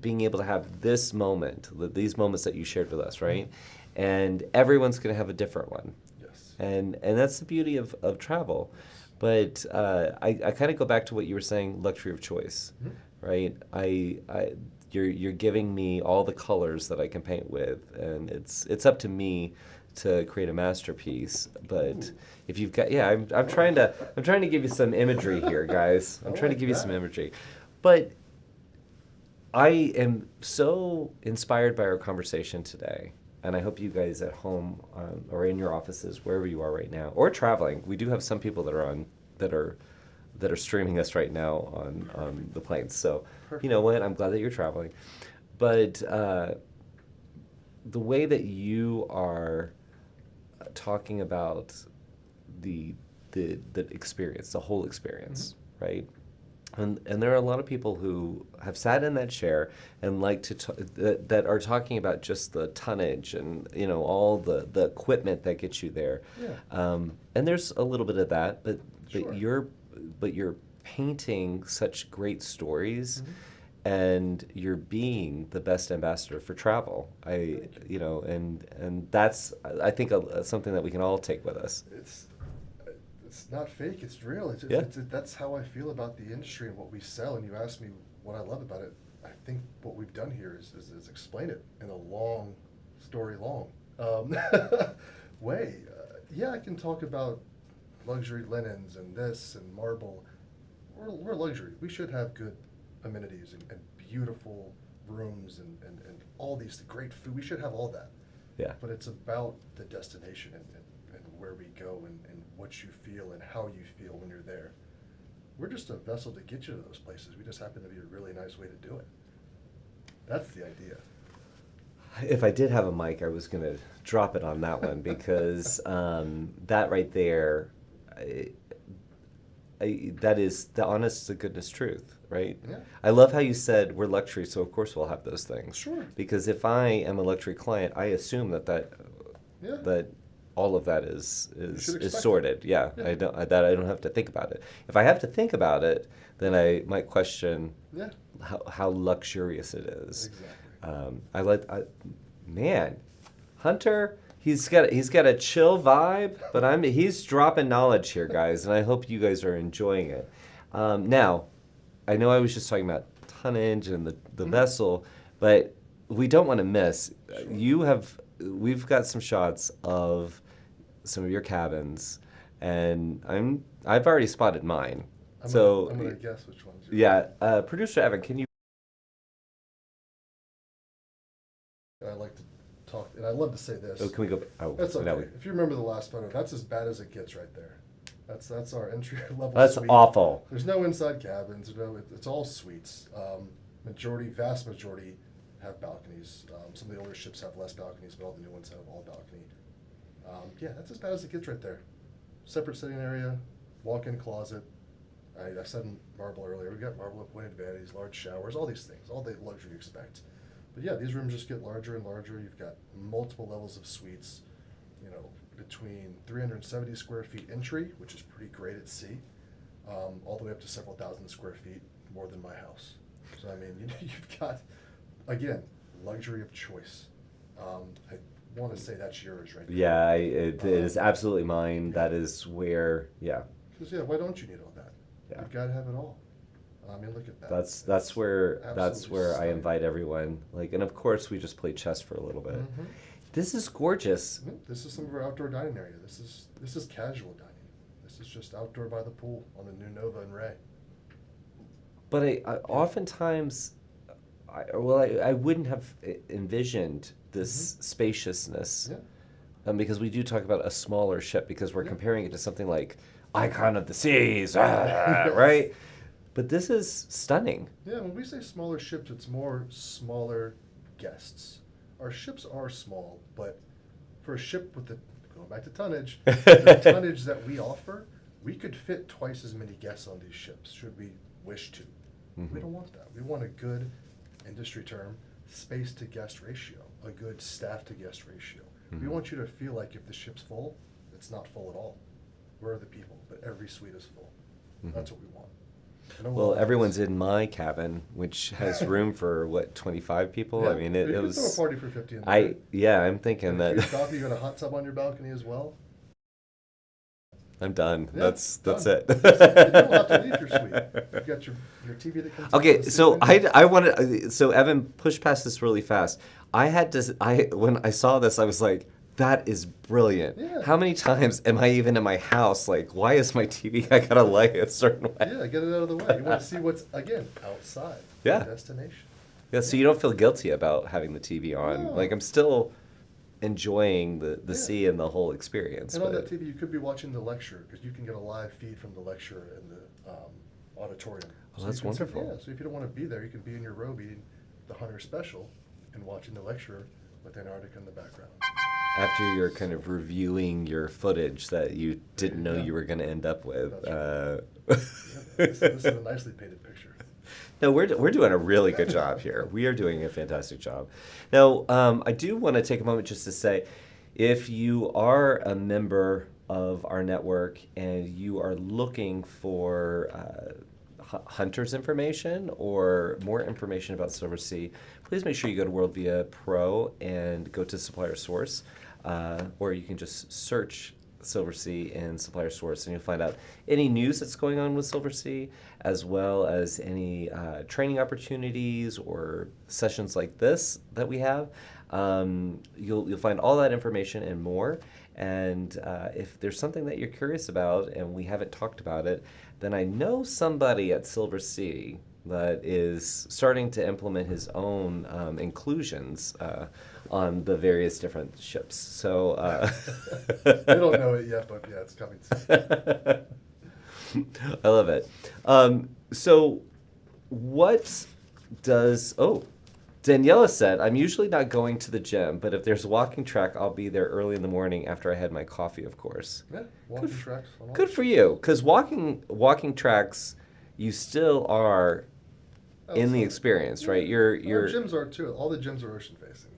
being able to have this moment, these moments that you shared with us, right? And everyone's going to have a different one. Yes. And that's the beauty of travel. But I kind of go back to what you were saying, luxury of choice, right? You're giving me all the colors that I can paint with, and it's up to me to create a masterpiece. But if you've got, I'm trying to give you some imagery here, guys. I'm trying to give you some imagery, but I am so inspired by our conversation today, and I hope you guys at home or in your offices, wherever you are right now, or traveling. We do have some people that are streaming us right now on the planes. So, you know what? I'm glad that you're traveling, but the way that you are talking about the experience, the whole experience, right? And there are a lot of people who have sat in that chair and like to that are talking about just the tonnage and all the equipment that gets you there. Yeah. And there's a little bit of that, but Sure. you're painting such great stories, and you're being the best ambassador for travel. And that's I think something that we can all take with us. It's not fake, it's real. That's how I feel about the industry and what we sell. And you asked me what I love about it. I think what we've done here is explain it in a long story way. I can talk about luxury linens and this and marble. We're luxury. We should have good amenities and beautiful rooms and all these great food. We should have all that. Yeah. But it's about the destination and where we go and what you feel and how you feel when you're there. We're just a vessel to get you to those places. We just happen to be a really nice way to do it. That's the idea. If I did have a mic, I was going to drop it on that one because that right there, that is the honest to goodness truth, right? Yeah. I love how you said we're luxury, so of course we'll have those things. Sure. Because if I am a luxury client, I assume that all of that is sorted. Yeah. Yeah. I don't have to think about it. If I have to think about it, then I might question how luxurious it is. Exactly. Man, Hunter, he's got a chill vibe, but he's dropping knowledge here, guys, and I hope you guys are enjoying it. Now, I know I was just talking about tonnage and the vessel, but we don't want to miss. We've got some shots of some of your cabins, and I've already spotted mine. I'm gonna guess which ones. Producer Evan, can you? I like to talk, and I love to say this. Oh, can we go? Oh, That's okay. now we- If you remember the last photo, that's as bad as it gets right there. That's our entry level. That's suite. awful. There's no inside cabins. It's all suites. Vast majority have balconies. Some of the older ships have less balconies, but all the new ones have all balcony. That's as bad as it gets right there. Separate sitting area, walk-in closet. I said marble earlier. We've got marble appointed vanities, large showers, all these things, all the luxury you expect. But these rooms just get larger and larger. You've got multiple levels of suites, between 370 square feet entry, which is pretty great at sea, all the way up to several thousand square feet, more than my house. So, you've got, again, luxury of choice. I want to say that's yours right now. It is absolutely mine. That is where, Because, why don't you need all that? Yeah. You've got to have it all. I mean, look at that. That's where absolutely I stunning. invite everyone. Like, and of course we just played chess for a little bit. Mhm. This is gorgeous. This is some of our outdoor dining area. This is casual dining. This is just outdoor by the pool on the new Nova and Ray. But I oftentimes, I wouldn't have envisioned this spaciousness. Yeah. Because we do talk about a smaller ship because we're Yeah. comparing it to something like Icon of the Seas, right? But this is stunning. Yeah, when we say smaller ships, it's more smaller guests. Our ships are small, but for a ship with going back to tonnage, the tonnage that we offer, we could fit twice as many guests on these ships, should we wish to. Mhm. We don't want that. We want a good, industry term, space to guest ratio, a good staff to guest ratio. We Mhm. want you to feel like if the ship's full, it's not full at all. We're the people, but every suite is full. Mhm. That's what we want. And Well, overall, everyone's it's- in my cabin, which has room for what, 25 people. I Yeah, mean, you it could was. throw a party for 50 in there. I'm thinking And if you that coffee, you got a hot tub on your balcony as well. I'm done. Yeah, That's done. it. You don't have to leave your suite. You've got your TV that comes. Okay, out the so ceiling. I wanted, so Evan, push past this really fast. When I saw this, I was like, that is brilliant. Yeah. How many times am I even in my house like, why is my TV, I gotta lay a certain way? Yeah, get it out of the way. You want to see what's again outside. Yeah. The destination. Yeah, so you don't feel guilty about having the TV on. No. Like, I'm still enjoying the Yeah. sea and the whole experience. And on but- that TV, you could be watching the lecture because you can get a live feed from the lecture in the auditorium. Oh, So that's you can see- wonderful. yeah, so if you don't want to be there, you can be in your robe eating the Hunter Special and watching the lecture with Antarctica in the background. After you're kind of reviewing your footage that you didn't know Yeah. you were going to end up with. That's Yeah, this is a nicely painted picture. No, we're doing a really good job here. We are doing a fantastic job. Now, I do want to take a moment just to say, if you are a member of our network and you are looking for hunters information or more information about Silversea, please make sure you go to Worldvia Pro and go to Supplier Source, or you can just search Silversea in Supplier Source, and you'll find out any news that's going on with Silversea, as well as any training opportunities or sessions like this that we have. You'll find all that information and more. And if there's something that you're curious about and we haven't talked about it, then I know somebody at Silversea that is starting to implement his own inclusions on the various different ships. So They don't know it yet, but yeah, it's coming soon. I love it. So what does Daniela said, I'm usually not going to the gym, but if there's a walking track, I'll be there early in the morning after I had my coffee, of course. Yeah, walking tracks. on all Good the for ships. you, because walking tracks, you still are in the Outside. experience, right? Yeah. You're Our gyms are too. All the gyms are ocean facing.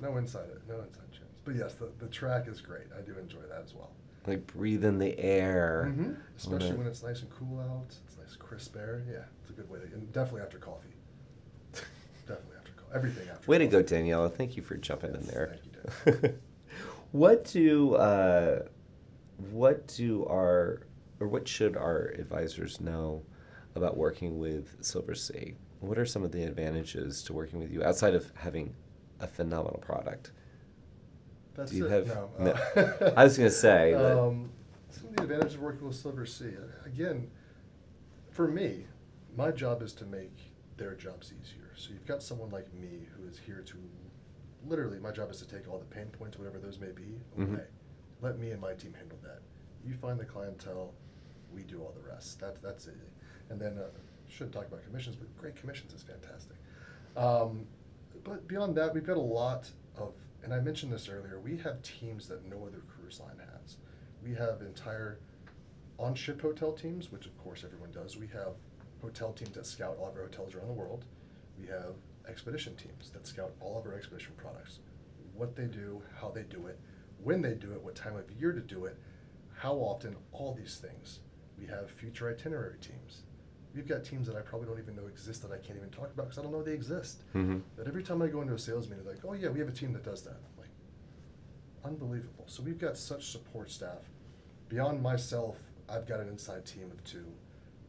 No inside gyms. But yes, the track is great. I do enjoy that as well. like breathing the air. Mm-hmm. Especially Wanna- when it's nice and cool out. It's nice crisp air. Yeah, it's a good way to. And definitely after coffee. Definitely after coffee. Everything after. Way to coffee. go, Daniela. Thank you for jumping in Yes, there. thank you, what should our advisors know about working with Silversea? What are some of the advantages to working with you outside of having a phenomenal product? That's Do you it. have? No. I was going to say that. Some of the advantages of working with Silversea. Again, for me, my job is to make their jobs easier. So you've got someone like me who is here to, literally, my job is to take all the pain points, whatever those may be, away. Mhm. Let me and my team handle that. You find the clientele, we do all the rest. That's it. And then, shouldn't talk about commissions, but great commissions is fantastic. But beyond that, we've got a lot of, and I mentioned this earlier, we have teams that no other cruise line has. We have entire on-ship hotel teams, which of course everyone does. We have hotel teams that scout all of our hotels around the world. We have expedition teams that scout all of our expedition products. What they do, how they do it, when they do it, what time of year to do it, how often, all these things. We have future itinerary teams. We've got teams that I probably don't even know exist that I can't even talk about because I don't know they exist. Mhm. That every time I go into a sales meeting, they're like, oh yeah, we have a team that does that. I'm like, unbelievable. So we've got such support staff. Beyond myself, I've got an inside team of 2.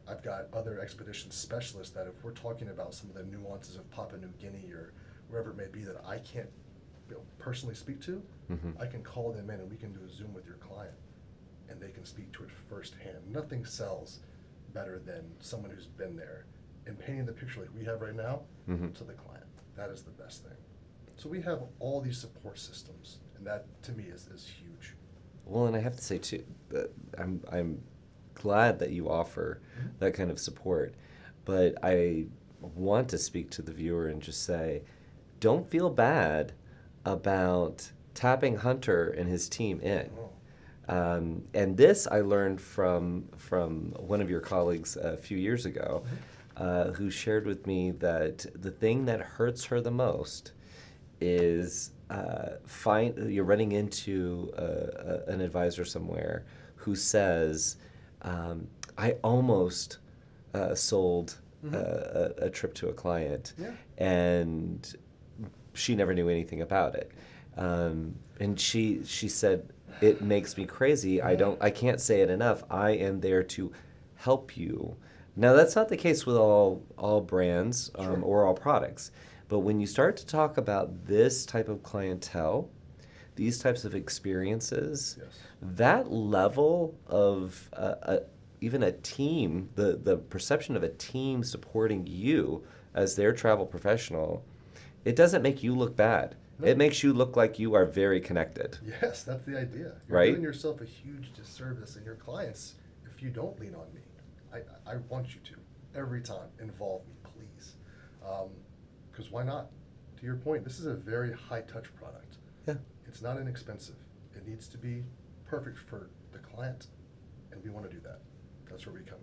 I've got other expedition specialists that if we're talking about some of the nuances of Papua New Guinea or wherever it may be that I can't personally speak to, I can call them in and we can do a Zoom with your client and they can speak to it firsthand. Nothing sells better than someone who's been there and painting the picture like we have right now to the client. That is the best thing. So we have all these support systems, and that to me is huge. Well, and I have to say too, that I'm glad that you offer that kind of support, but I want to speak to the viewer and just say, don't feel bad about tapping Hunter and his team in. And this I learned from one of your colleagues a few years ago, who shared with me that the thing that hurts her the most is you're running into an advisor somewhere who says, I almost sold a trip to a client, and she never knew anything about it. And she said, it makes me crazy. I can't say it enough. I am there to help you. Now, that's not the case with all brands or all products. But when you start to talk about this type of clientele, these types of experiences, that level of even a team, the perception of a team supporting you as their travel professional, it doesn't make you look bad. No. It makes you look like you are very connected. Yes, that's the idea. You're right? doing yourself a huge disservice and your clients if you don't lean on me. I want you to. Every time, involve me, please. Because why not? To your point, this is a very high-touch product. Yeah. It's not inexpensive. It needs to be perfect for the client, and we want to do that. That's where we come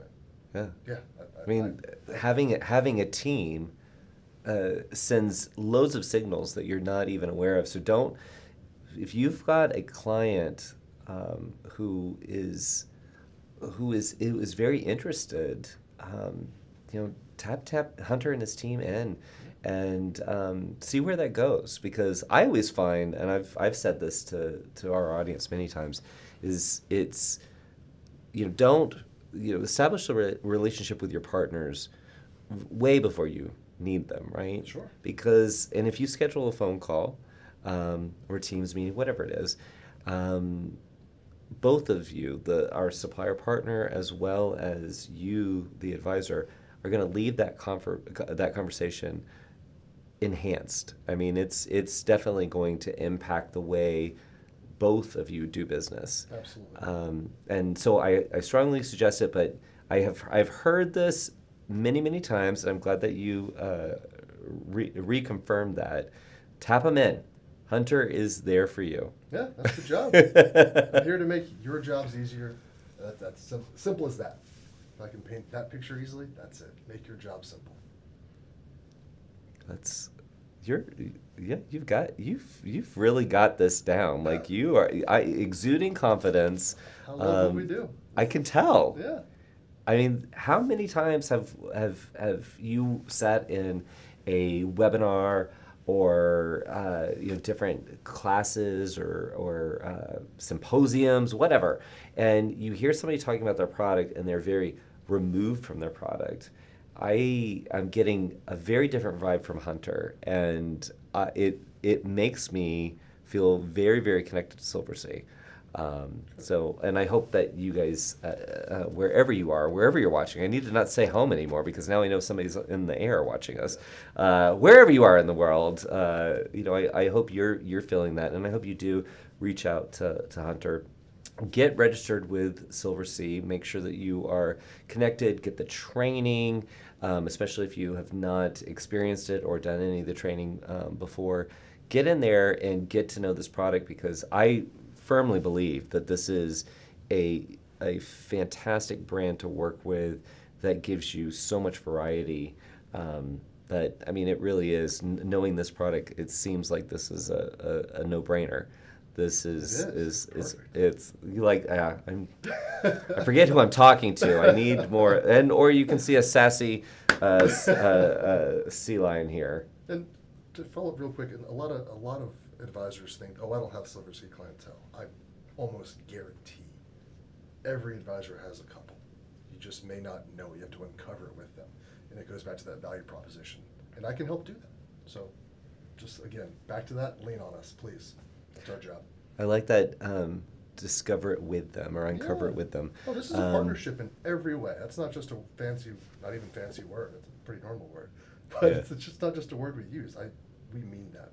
in. Yeah. Yeah. I mean, having a team sends loads of signals that you're not even aware of. So if you've got a client who is very interested, tap Hunter and his team in and see where that goes. Because I always find, and I've said this to our audience many times, is don't establish a relationship with your partners way before you need them, right? Sure. Because, and if you schedule a phone call or Teams meeting, whatever it is, both of you, our supplier partner as well as you, the advisor, are going to leave that conversation enhanced. I mean, it's definitely going to impact the way both of you do business. Absolutely. And so I strongly suggest it, but I've heard this many times, and I'm glad that you reconfirmed that. Tap them in. Hunter is there for you. Yeah, that's the job. I'm here to make your jobs easier. That's simple as that. If I can paint that picture easily, that's it. Make your job simple. You've really got this down. Like you are exuding confidence. I love what we do. I can tell. Yeah. I mean, how many times have you sat in a webinar or different classes or symposiums, whatever, and you hear somebody talking about their product and they're very removed from their product? I'm getting a very different vibe from Hunter, and it makes me feel very, very connected to Silversea. And I hope that you guys, wherever you are, wherever you're watching, I need to not say home anymore because now I know somebody's in the air watching us. Wherever you are in the world, I hope you're feeling that, and I hope you do reach out to Hunter. Get registered with Silversea. Make sure that you are connected. Get the training, especially if you have not experienced it or done any of the training before. Get in there and get to know this product, because I firmly believe that this is a fantastic brand to work with that gives you so much variety. That, I mean, it really is. Knowing this product, it seems like this is a no-brainer. This is it's like I forget who I'm talking to. I need more, or you can see a sassy sea lion here. And to follow up real quick, a lot of advisors think, I don't have Silversea clientele. I almost guarantee every advisor has a couple. you just may not know. You have to uncover it with them. And it goes back to that value proposition. And I can help do that. So just, again, back to that, lean on us, please. That's our job. I like that, discover it with them or uncover Yeah. it with them. Oh, this is a partnership in every way. That's not just a fancy, not even fancy word. It's a pretty normal word. But Yeah. it's just not just a word we use. We mean that.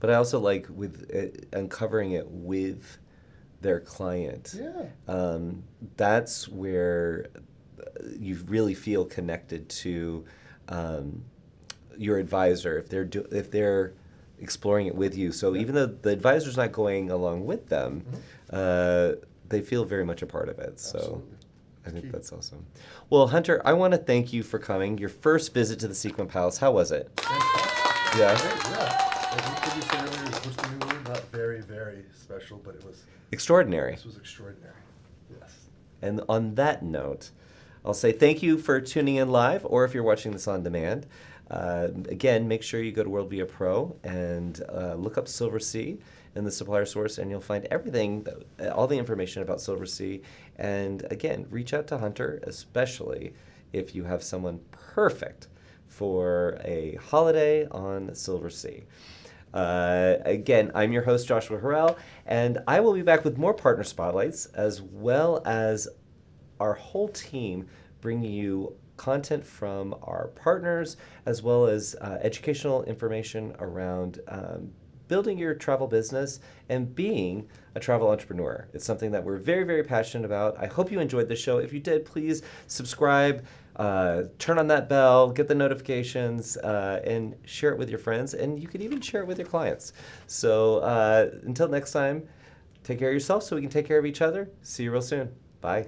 But I also like with uncovering it with their client. Yeah. That's where you really feel connected to your advisor if they're exploring it with you. So even though the advisor's not going along with them, they feel very much a part of it. So Absolutely. I think Key. that's awesome. Well, Hunter, I want to thank you for coming. Your first visit to the Sequin Palace. How was it? Fantastic. Yeah. Great, yeah. As you said earlier, what's the new word? Not very, very special, but Extraordinary. this was extraordinary. Yes. And on that note, I'll say thank you for tuning in live, or if you're watching this on demand. Again, make sure you go to Worldvia Pro and look up Silversea in the supplier source, and you'll find everything, all the information about Silversea. And again, reach out to Hunter, especially if you have someone perfect for a holiday on Silversea. Again, I'm your host, Joshua Harrell, and I will be back with more partner spotlights, as well as our whole team bringing you content from our partners, as well as educational information around building your travel business and being a travel entrepreneur. It's something that we're very, very passionate about. I hope you enjoyed the show. If you did, please subscribe, turn on that bell, get the notifications, and share it with your friends. And you can even share it with your clients. So until next time, take care of yourself so we can take care of each other. See you real soon. Bye.